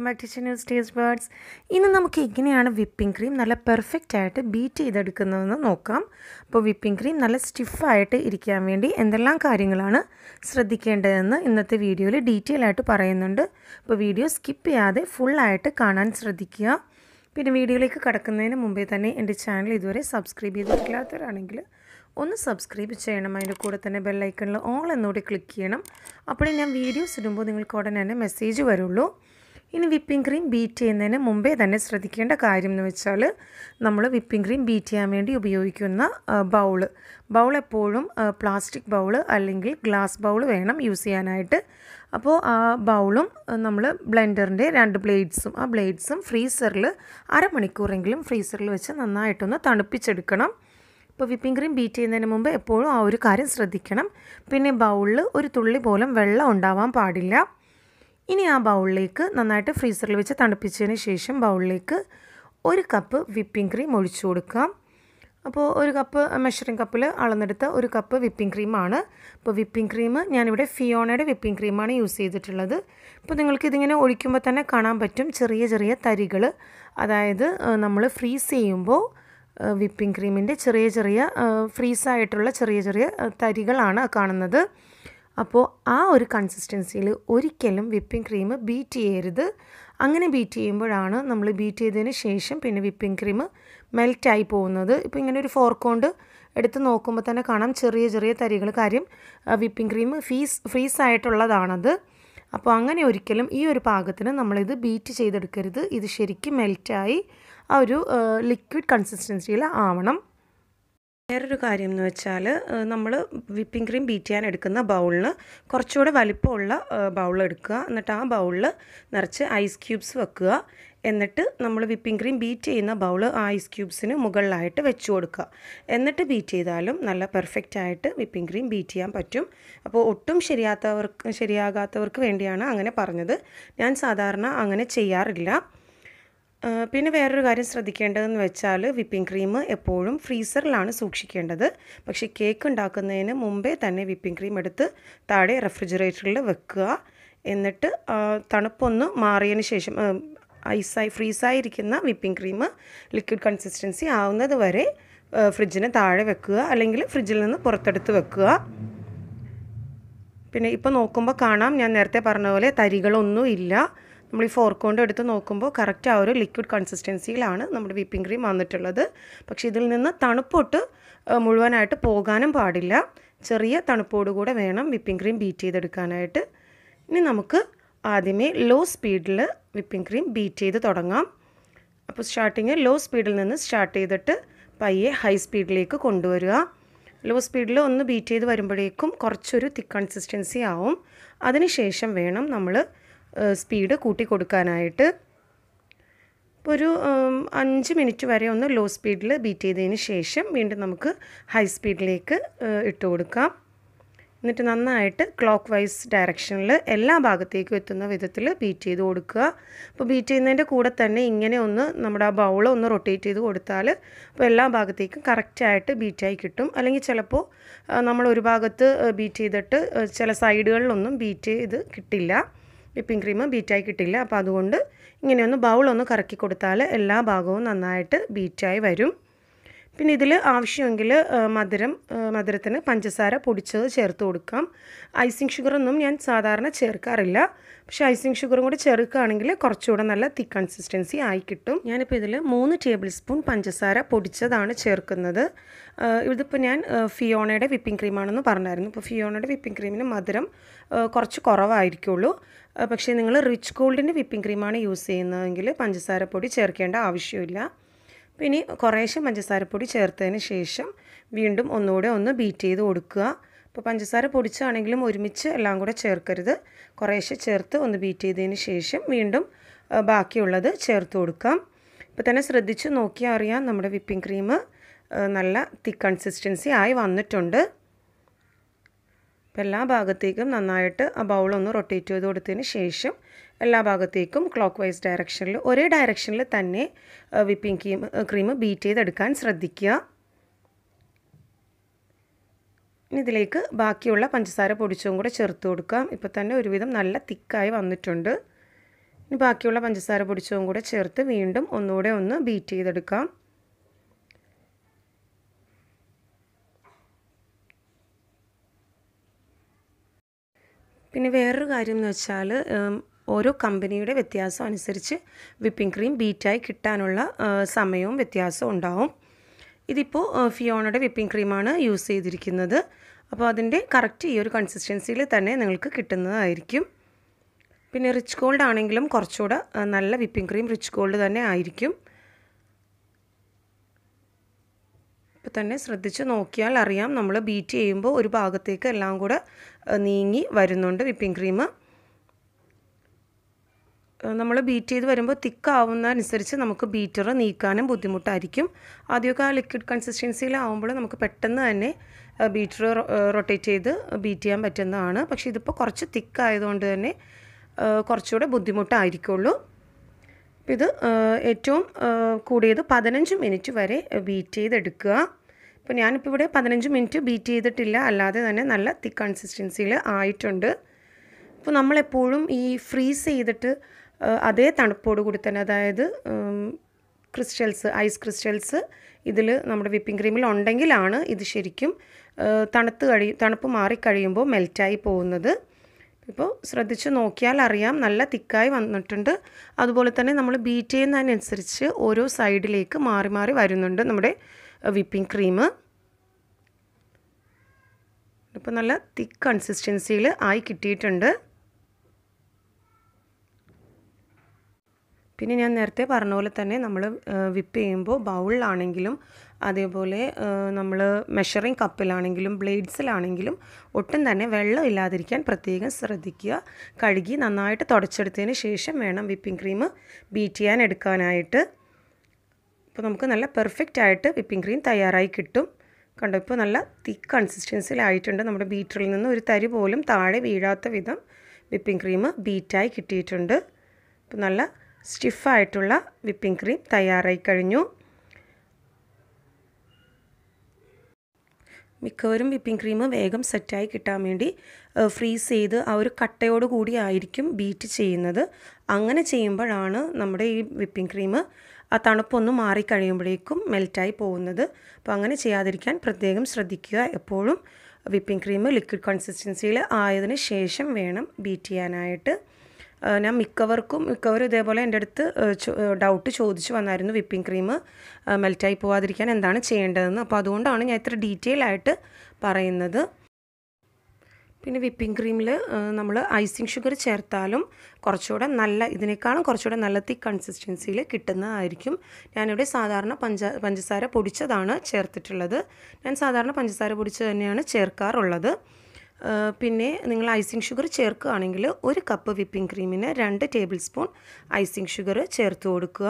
back to Channel's Taste Buds. ഇന്ന് നമുക്ക് എങ്ങനെയാണ് വിപ്പിംഗ് ക്രീം നല്ല പെർഫെക്റ്റ് ആയിട്ട് ബീറ്റ് ചെയ്തെടുക്കുന്നതെന്ന് നോക്കാം. അപ്പോൾ വിപ്പിംഗ് ക്രീം നല്ല സ്റ്റിഫായിട്ട് ഇരിക്കാൻ വേണ്ടി എന്തെല്ലാം കാര്യങ്ങളാണ് ശ്രദ്ധിക്കേണ്ടതെന്ന് ഇന്നത്തെ വീഡിയോയിൽ ഡീറ്റെയിൽ ആയിട്ട് പറയുന്നുണ്ട്. അപ്പോൾ വീഡിയോ സ്കിപ്പ് ചെയ്യാതെ ഫുള്ളായിട്ട് കാണാൻ ശ്രദ്ധിക്കുക. പിന്നെ വീഡിയോയിലേക്ക് കടക്കുന്നതിന് മുമ്പേ തന്നെ എൻ്റെ ചാനൽ ഇതുവരെ സബ്സ്ക്രൈബ് ചെയ്തിട്ടില്ലാത്തവരാണെങ്കിൽ ഒന്ന് സബ്സ്ക്രൈബ് ചെയ്യണം. അതിൻ്റെ കൂടെ തന്നെ ബെല്ലൈക്കണിൽ ഓൾ എന്നോട് ക്ലിക്ക് ചെയ്യണം. അപ്പോഴേ ഞാൻ വീഡിയോസ് ഇടുമ്പോൾ നിങ്ങൾക്ക് ഉടനെ തന്നെ മെസ്സേജ് വരുള്ളൂ. ഇനി വിപ്പിംഗ് ക്രീം ബീറ്റ് ചെയ്യുന്നതിന് മുമ്പേ തന്നെ ശ്രദ്ധിക്കേണ്ട കാര്യം എന്ന് വെച്ചാൽ നമ്മൾ വിപ്പിംഗ് ക്രീം ബീറ്റ് ചെയ്യാൻ വേണ്ടി ഉപയോഗിക്കുന്ന ബൗൾ എപ്പോഴും പ്ലാസ്റ്റിക് ബൗൾ അല്ലെങ്കിൽ ഗ്ലാസ് ബൗൾ വേണം യൂസ് ചെയ്യാനായിട്ട്. അപ്പോൾ ആ ബൗളും നമ്മൾ ബ്ലെൻഡറിൻ്റെ 2 ബ്ലേഡ്സും ഫ്രീസറിൽ അരമണിക്കൂറെങ്കിലും ഫ്രീസറിൽ വെച്ച് നന്നായിട്ടൊന്ന് തണുപ്പിച്ചെടുക്കണം. ഇപ്പോൾ വിപ്പിംഗ് ക്രീം ബീറ്റ് ചെയ്യുന്നതിന് മുമ്പ് എപ്പോഴും ആ ഒരു കാര്യം ശ്രദ്ധിക്കണം. പിന്നെ ബൗളിൽ ഒരു തുള്ളി പോലും വെള്ളം ഉണ്ടാവാൻ പാടില്ല. ഇനി ആ ബൗളിലേക്ക് നന്നായിട്ട് ഫ്രീസറിൽ വെച്ച് തണുപ്പിച്ചതിന് ശേഷം ബൗളിലേക്ക് 1 കപ്പ് വിപ്പിംഗ് ക്രീം ഒഴിച്ചു കൊടുക്കാം. അപ്പോൾ 1 കപ്പ് മെഷറിംഗ് കപ്പിൽ അളന്നെടുത്ത 1 കപ്പ് വിപ്പിംഗ് ക്രീമാണ്. അപ്പോൾ വിപ്പിംഗ് ക്രീം ഞാനിവിടെ ഫിയോണയുടെ വിപ്പിംഗ് ക്രീമാണ് യൂസ് ചെയ്തിട്ടുള്ളത്. ഇപ്പോൾ നിങ്ങൾക്കിതിങ്ങനെ ഒഴിക്കുമ്പോൾ തന്നെ കാണാൻ പറ്റും ചെറിയ ചെറിയ തരികൾ. അതായത് നമ്മൾ ഫ്രീസ് ചെയ്യുമ്പോൾ വിപ്പിംഗ് ക്രീമിൻ്റെ ചെറിയ ഫ്രീസായിട്ടുള്ള ചെറിയ തരികളാണ് കാണുന്നത്. അപ്പോൾ ആ ഒരു കൺസിസ്റ്റൻസിയിൽ ഒരിക്കലും വിപ്പിംഗ് ക്രീം ബീറ്റ് ചെയ്യരുത്. അങ്ങനെ ബീറ്റ് ചെയ്യുമ്പോഴാണ് നമ്മൾ ബീറ്റ് ചെയ്തതിന് ശേഷം പിന്നെ വിപ്പിംഗ് ക്രീം മെൽറ്റായി പോകുന്നത്. ഇപ്പോൾ ഇങ്ങനെ ഒരു ഫോർക്ക് കൊണ്ട് എടുത്ത് നോക്കുമ്പോൾ തന്നെ കാണാം ചെറിയ തരികൾ. കാര്യം വിപ്പിംഗ് ക്രീം ഫ്രീസായിട്ടുള്ളതാണത്. അപ്പോൾ അങ്ങനെ ഒരിക്കലും ഈ ഒരു പാകത്തിന് നമ്മളിത് ബീറ്റ് ചെയ്തെടുക്കരുത്. ഇത് ശരിക്കും മെൽറ്റായി ആ ഒരു ലിക്വിഡ് കൺസിസ്റ്റൻസിയിൽ ആവണം. വേറൊരു കാര്യം എന്ന് വെച്ചാൽ നമ്മൾ വിപ്പിംഗ് ക്രീം ബീറ്റ് ചെയ്യാൻ എടുക്കുന്ന ബൗളിന് കുറച്ചുകൂടെ വലിപ്പമുള്ള ബൗൾ എടുക്കുക. എന്നിട്ട് ആ ബൗളിൽ നിറച്ച് ഐസ് ക്യൂബ്സ് വെക്കുക. എന്നിട്ട് നമ്മൾ വിപ്പിംഗ് ക്രീം ബീറ്റ് ചെയ്യുന്ന ബൗൾ ആ ഐസ് ക്യൂബ്സിന് മുകളിലായിട്ട് വെച്ച് കൊടുക്കുക. എന്നിട്ട് ബീറ്റ് ചെയ്താലും നല്ല പെർഫെക്റ്റ് ആയിട്ട് വിപ്പിംഗ് ക്രീം ബീറ്റ് ചെയ്യാൻ പറ്റും. അപ്പോൾ ഒട്ടും ശരിയാകാത്തവർക്ക് വേണ്ടിയാണ് അങ്ങനെ പറഞ്ഞത്. ഞാൻ സാധാരണ അങ്ങനെ ചെയ്യാറില്ല. പിന്നെ വേറൊരു കാര്യം ശ്രദ്ധിക്കേണ്ടതെന്ന് വെച്ചാൽ വിപ്പിംഗ് ക്രീം എപ്പോഴും ഫ്രീസറിലാണ് സൂക്ഷിക്കേണ്ടത്. പക്ഷേ കേക്ക് ഉണ്ടാക്കുന്നതിന് മുമ്പേ തന്നെ വിപ്പിംഗ് ക്രീം എടുത്ത് താഴെ റെഫ്രിജറേറ്ററിൽ വെക്കുക. എന്നിട്ട് തണുപ്പൊന്ന് മാറിയതിന് ശേഷം ഫ്രീസായിരിക്കുന്ന വിപ്പിംഗ് ക്രീം ലിക്വിഡ് കൺസിസ്റ്റൻസി ആവുന്നത് വരെ ഫ്രിഡ്ജിന് താഴെ വെക്കുക, അല്ലെങ്കിൽ ഫ്രിഡ്ജിൽ നിന്ന് പുറത്തെടുത്ത് വെക്കുക. പിന്നെ ഇപ്പോൾ നോക്കുമ്പോൾ കാണാം, ഞാൻ നേരത്തെ പറഞ്ഞ പോലെ തരികളൊന്നും ഇല്ല. നമ്മൾ ഈ ഫോർക്ക് കൊണ്ട് എടുത്ത് നോക്കുമ്പോൾ കറക്റ്റ് ആ ഒരു ലിക്വിഡ് കൺസിസ്റ്റൻസിയിലാണ് നമ്മുടെ വിപ്പിംഗ് ക്രീം വന്നിട്ടുള്ളത്. പക്ഷേ ഇതിൽ നിന്ന് തണുപ്പൊട്ട് മുഴുവനായിട്ട് പോകാനും പാടില്ല. ചെറിയ തണുപ്പോടുകൂടെ വേണം വിപ്പിംഗ് ക്രീം ബീറ്റ് ചെയ്തെടുക്കാനായിട്ട്. ഇനി നമുക്ക് ആദ്യമേ ലോ സ്പീഡിൽ വിപ്പിംഗ് ക്രീം ബീറ്റ് ചെയ്ത് തുടങ്ങാം. അപ്പോൾ സ്റ്റാർട്ടിങ് ലോ സ്പീഡിൽ നിന്ന് സ്റ്റാർട്ട് ചെയ്തിട്ട് പയ്യെ ഹൈ സ്പീഡിലേക്ക് കൊണ്ടുവരിക. ലോ സ്പീഡിൽ ഒന്ന് ബീറ്റ് ചെയ്ത് വരുമ്പോഴേക്കും കുറച്ചൊരു തിക്ക് കൺസിസ്റ്റൻസി ആവും. അതിനുശേഷം വേണം നമ്മൾ സ്പീഡ് കൂട്ടി കൊടുക്കാനായിട്ട്. ഇപ്പോൾ ഒരു 5 മിനിറ്റ് വരെ ഒന്ന് ലോ സ്പീഡിൽ ബീറ്റ് ചെയ്തതിന് ശേഷം വീണ്ടും നമുക്ക് ഹൈ സ്പീഡിലേക്ക് ഇട്ട് കൊടുക്കാം. എന്നിട്ട് നന്നായിട്ട് ക്ലോക്ക് വൈസ് ഡയറക്ഷനിൽ എല്ലാ ഭാഗത്തേക്കും എത്തുന്ന വിധത്തിൽ ബീറ്റ് ചെയ്ത് കൊടുക്കുക. അപ്പോൾ ബീറ്റ് ചെയ്യുന്നതിൻ്റെ കൂടെ തന്നെ ഇങ്ങനെ ഒന്ന് നമ്മുടെ ആ ബൗൾ ഒന്ന് റൊട്ടേറ്റ് ചെയ്ത് കൊടുത്താൽ അപ്പോൾ എല്ലാ ഭാഗത്തേക്കും കറക്റ്റായിട്ട് ബീറ്റായി കിട്ടും. അല്ലെങ്കിൽ ചിലപ്പോൾ നമ്മൾ ഒരു ഭാഗത്ത് ബീറ്റ് ചെയ്തിട്ട് ചില സൈഡുകളിലൊന്നും ബീറ്റ് ചെയ്ത് കിട്ടില്ല, വിപ്പിംഗ് ക്രീം ബീറ്റായി കിട്ടില്ല. അപ്പോൾ അതുകൊണ്ട് ഇങ്ങനെയൊന്ന് ബൗളൊന്ന് കറക്കി കൊടുത്താൽ എല്ലാ ഭാഗവും നന്നായിട്ട് ബീറ്റായി വരും. പിന്നെ ഇതിൽ ആവശ്യമെങ്കിൽ മധുരത്തിന് പഞ്ചസാര പൊടിച്ചത് ചേർത്ത് കൊടുക്കാം. ഐസിങ് ഷുഗറൊന്നും ഞാൻ സാധാരണ ചേർക്കാറില്ല. പക്ഷേ ഐസിങ് ഷുഗറും കൂടി ചേർക്കുകയാണെങ്കിൽ കുറച്ചുകൂടെ നല്ല തിക്ക് കൺസിസ്റ്റൻസി ആയി കിട്ടും. ഞാനിപ്പോൾ ഇതിൽ 3 ടേബിൾ സ്പൂൺ പഞ്ചസാര പൊടിച്ചതാണ് ചേർക്കുന്നത്. ഇതിപ്പോൾ ഞാൻ ഫിയോണയുടെ വിപ്പിംഗ് ക്രീമാണെന്ന് പറഞ്ഞായിരുന്നു. ഇപ്പോൾ ഫിയോണയുടെ വിപ്പിംഗ് ക്രീമിന് മധുരം കുറച്ച് കുറവായിരിക്കുള്ളൂ. പക്ഷേ നിങ്ങൾ റിച്ച് ഗോൾഡിൻ്റെ വിപ്പിംഗ് ക്രീമാണ് യൂസ് ചെയ്യുന്നതെങ്കിൽ പഞ്ചസാരപ്പൊടി ചേർക്കേണ്ട ആവശ്യമില്ല. പിന്നെ കുറേശ്ശെ പഞ്ചസാരപ്പൊടി ചേർത്തതിന് ശേഷം വീണ്ടും ഒന്നുകൂടെ ഒന്ന് ബീറ്റ് ചെയ്ത് കൊടുക്കുക. ഇപ്പോൾ പഞ്ചസാര പൊടിച്ചാണെങ്കിലും ഒരുമിച്ച് എല്ലാം കൂടെ ചേർക്കരുത്. കുറേശ്ശെ ചേർത്ത് ഒന്ന് ബീറ്റ് ചെയ്തതിന് ശേഷം വീണ്ടും ബാക്കിയുള്ളത് ചേർത്ത് കൊടുക്കാം. ഇപ്പോൾ തന്നെ ശ്രദ്ധിച്ച് നോക്കിയാൽ അറിയാം നമ്മുടെ വിപ്പിംഗ് ക്രീം നല്ല തിക്ക് കൺസിസ്റ്റൻസി ആയി വന്നിട്ടുണ്ട്. അപ്പോൾ എല്ലാ ഭാഗത്തേക്കും നന്നായിട്ട് ആ ബൗളൊന്ന് റൊട്ടേറ്റ് ചെയ്ത് കൊടുത്തതിന് ശേഷം എല്ലാ ഭാഗത്തേക്കും ക്ലോക്ക് വൈസ് ഡയറക്ഷനിൽ ഒരേ ഡയറക്ഷനിൽ തന്നെ വിപ്പിംഗ് ക്രീം ബീറ്റ് ചെയ്തെടുക്കാൻ ശ്രദ്ധിക്കുക. ഇനി ഇതിലേക്ക് ബാക്കിയുള്ള പഞ്ചസാര പൊടിച്ചതും കൂടെ ചേർത്ത് കൊടുക്കാം. ഇപ്പോൾ തന്നെ ഒരുവിധം നല്ല തിക്കായി വന്നിട്ടുണ്ട്. ഇനി ബാക്കിയുള്ള പഞ്ചസാര പൊടിച്ചതും കൂടെ ചേർത്ത് വീണ്ടും ഒന്നുകൂടെ ഒന്ന് ബീറ്റ് ചെയ്തെടുക്കാം. പിന്നെ വേറൊരു കാര്യം എന്ന് വെച്ചാൽ ഓരോ കമ്പനിയുടെ വ്യത്യാസം അനുസരിച്ച് വിപ്പിംഗ് ക്രീം ബീറ്റായി കിട്ടാനുള്ള സമയവും വ്യത്യാസവും ഉണ്ടാവും. ഇതിപ്പോൾ ഫിയോണയുടെ വിപ്പിംഗ് ക്രീമാണ് യൂസ് ചെയ്തിരിക്കുന്നത്. അപ്പോൾ അതിൻ്റെ കറക്റ്റ് ഈ ഒരു കൺസിസ്റ്റൻസിയിൽ തന്നെ നിങ്ങൾക്ക് കിട്ടുന്നതായിരിക്കും. പിന്നെ റിച്ച് ഗോൾഡ് ആണെങ്കിലും കുറച്ചുകൂടെ നല്ല വിപ്പിംഗ് ക്രീം റിച്ച് ഗോൾഡ് തന്നെ ആയിരിക്കും. ഇപ്പോൾ തന്നെ ശ്രദ്ധിച്ച് നോക്കിയാൽ അറിയാം, നമ്മൾ ബീറ്റ് ചെയ്യുമ്പോൾ ഒരു ഭാഗത്തേക്ക് എല്ലാം കൂടെ നീങ്ങി വരുന്നുണ്ട് വിപ്പിംഗ് ക്രീം. നമ്മൾ ബീറ്റ് ചെയ്ത് വരുമ്പോൾ തിക്കാവുന്നതനുസരിച്ച് നമുക്ക് ബീറ്റർ നീക്കാനും ബുദ്ധിമുട്ടായിരിക്കും. ആദ്യമൊക്കെ ആ ലിക്വിഡ് കൺസിസ്റ്റൻസിയിലാവുമ്പോൾ നമുക്ക് പെട്ടെന്ന് തന്നെ ബീറ്റർ റൊട്ടേറ്റ് ചെയ്ത് ബീറ്റ് ചെയ്യാൻ പറ്റുന്നതാണ്. പക്ഷേ ഇതിപ്പോൾ കുറച്ച് തിക്കായതുകൊണ്ട് തന്നെ കുറച്ചുകൂടെ ബുദ്ധിമുട്ടായിരിക്കുള്ളൂ. ഇത് ഏറ്റവും കൂടിയത് 15 മിനിറ്റ് വരെ ബീറ്റ് ചെയ്തെടുക്കുക. ഇപ്പോൾ ഞാനിപ്പോൾ ഇവിടെ 15 മിനിറ്റ് ബീറ്റ് ചെയ്തിട്ടില്ല, അല്ലാതെ തന്നെ നല്ല തിക്ക് കൺസിസ്റ്റൻസിയിൽ ആയിട്ടുണ്ട്. ഇപ്പോൾ നമ്മളെപ്പോഴും ഈ ഫ്രീസ് ചെയ്തിട്ട് അതേ തണുപ്പോട് കൂടി തന്നെ, അതായത് ക്രിസ്റ്റൽസ്, ഐസ് ക്രിസ്റ്റൽസ് ഇതിൽ നമ്മുടെ വിപ്പിംഗ് ക്രീമിൽ ഉണ്ടെങ്കിലാണ് ഇത് ശരിക്കും തണുപ്പ് മാറിക്കഴിയുമ്പോൾ മെൽറ്റായി പോകുന്നത്. ഇപ്പോൾ ശ്രദ്ധിച്ച് നോക്കിയാൽ അറിയാം, നല്ല തിക്കായി വന്നിട്ടുണ്ട്. അതുപോലെ തന്നെ നമ്മൾ ബീറ്റ് ചെയ്യുന്നതിനനുസരിച്ച് ഓരോ സൈഡിലേക്ക് മാറി മാറി വരുന്നുണ്ട് നമ്മുടെ വിപ്പിംഗ് ക്രീം. ഇപ്പോൾ നല്ല തിക്ക് കൺസിസ്റ്റൻസിയിൽ ആയി കിട്ടിയിട്ടുണ്ട്. പിന്നെ ഞാൻ നേരത്തെ പറഞ്ഞ പോലെ തന്നെ നമ്മൾ വിപ്പ് ചെയ്യുമ്പോൾ ബൗളിലാണെങ്കിലും അതേപോലെ നമ്മൾ മെഷറിംഗ് കപ്പിലാണെങ്കിലും ബ്ലേഡ്സിലാണെങ്കിലും ഒട്ടും തന്നെ വെള്ളം ഇല്ലാതിരിക്കാൻ പ്രത്യേകം ശ്രദ്ധിക്കുക. കഴുകി നന്നായിട്ട് തുടച്ചെടുത്തതിന് ശേഷം വേണം വിപ്പിംഗ് ക്രീം ബീറ്റ് ചെയ്യാൻ എടുക്കാനായിട്ട്. ഇപ്പോൾ നമുക്ക് നല്ല പെർഫെക്റ്റ് ആയിട്ട് വിപ്പിംഗ് ക്രീം തയ്യാറായി കിട്ടും. കണ്ടോ, ഇപ്പോൾ നല്ല തിക്ക് കൺസിസ്റ്റൻസിയിലായിട്ടുണ്ട്. നമ്മുടെ ബീറ്ററിൽ നിന്ന് ഒരു തരി പോലും താഴെ വീഴാത്ത വിധം വിപ്പിംഗ് ക്രീം ബീറ്റായി കിട്ടിയിട്ടുണ്ട്. ഇപ്പോൾ നല്ല സ്റ്റിഫായിട്ടുള്ള വിപ്പിംഗ് ക്രീം തയ്യാറായി കഴിഞ്ഞു. മിക്കവരും വിപ്പിംഗ് ക്രീം വേഗം സെറ്റായി കിട്ടാൻ വേണ്ടി ഫ്രീസ് ചെയ്ത് ആ ഒരു കട്ടയോട് കൂടി ആയിരിക്കും ബീറ്റ് ചെയ്യുന്നത്. അങ്ങനെ ചെയ്യുമ്പോഴാണ് നമ്മുടെ ഈ വിപ്പിംഗ് ക്രീം ആ തണുപ്പൊന്ന് മാറിക്കഴിയുമ്പോഴേക്കും മെൽറ്റായി പോകുന്നത്. അപ്പോൾ അങ്ങനെ ചെയ്യാതിരിക്കാൻ പ്രത്യേകം ശ്രദ്ധിക്കുക. എപ്പോഴും വിപ്പിംഗ് ക്രീം ലിക്വിഡ് കൺസിസ്റ്റൻസിയിൽ ആയതിന് ശേഷം വേണം ബീറ്റ് ചെയ്യാനായിട്ട്. ഞാൻ മിക്കവരും ഇതേപോലെ എൻ്റെ അടുത്ത് ഡൗട്ട് ചോദിച്ചു വന്നായിരുന്നു, വിപ്പിംഗ് ക്രീം മെൽറ്റായി പോവാതിരിക്കാൻ എന്താണ് ചെയ്യേണ്ടതെന്ന്. അപ്പോൾ അതുകൊണ്ടാണ് ഞാൻ ഇത്ര ഡീറ്റെയിൽ ആയിട്ട് പറയുന്നത്. പിന്നെ വിപ്പിംഗ് ക്രീമിൽ നമ്മൾ ഐസിങ് ഷുഗർ ചേർത്താലും കുറച്ചുകൂടെ ഇതിനേക്കാളും കുറച്ചുകൂടെ നല്ല തിക്ക് കൺസിസ്റ്റൻസിയിൽ കിട്ടുന്നതായിരിക്കും. ഞാനിവിടെ സാധാരണ പഞ്ചസാര പൊടിച്ചതാണ് ചേർത്തിട്ടുള്ളത്. ഞാൻ സാധാരണ പഞ്ചസാര പൊടിച്ചത് തന്നെയാണ് ചേർക്കാറുള്ളത്. പിന്നെ നിങ്ങൾ ഐസിങ് ഷുഗർ ചേർക്കുകയാണെങ്കിൽ 1 കപ്പ് വിപ്പിംഗ് ക്രീമിന് 2 ടേബിൾ സ്പൂൺ ഐസിങ് ഷുഗർ ചേർത്ത് കൊടുക്കുക.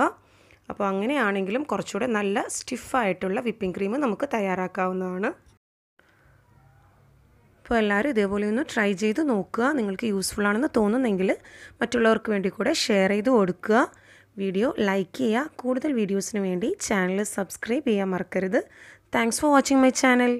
അപ്പോൾ അങ്ങനെയാണെങ്കിലും കുറച്ചുകൂടെ നല്ല സ്റ്റിഫായിട്ടുള്ള വിപ്പിംഗ് ക്രീം നമുക്ക് തയ്യാറാക്കാവുന്നതാണ്. അപ്പോൾ എല്ലാവരും ഇതേപോലെ ഒന്ന് ട്രൈ ചെയ്ത് നോക്കുക. നിങ്ങൾക്ക് യൂസ്ഫുൾ ആണെന്ന് തോന്നുന്നെങ്കിൽ മറ്റുള്ളവർക്ക് വേണ്ടി കൂടെ ഷെയർ ചെയ്ത് കൊടുക്കുക. വീഡിയോ ലൈക്ക് ചെയ്യുക. കൂടുതൽ വീഡിയോസിന് വേണ്ടി ചാനൽ സബ്സ്ക്രൈബ് ചെയ്യാൻ മറക്കരുത്. Thanks for watching my channel.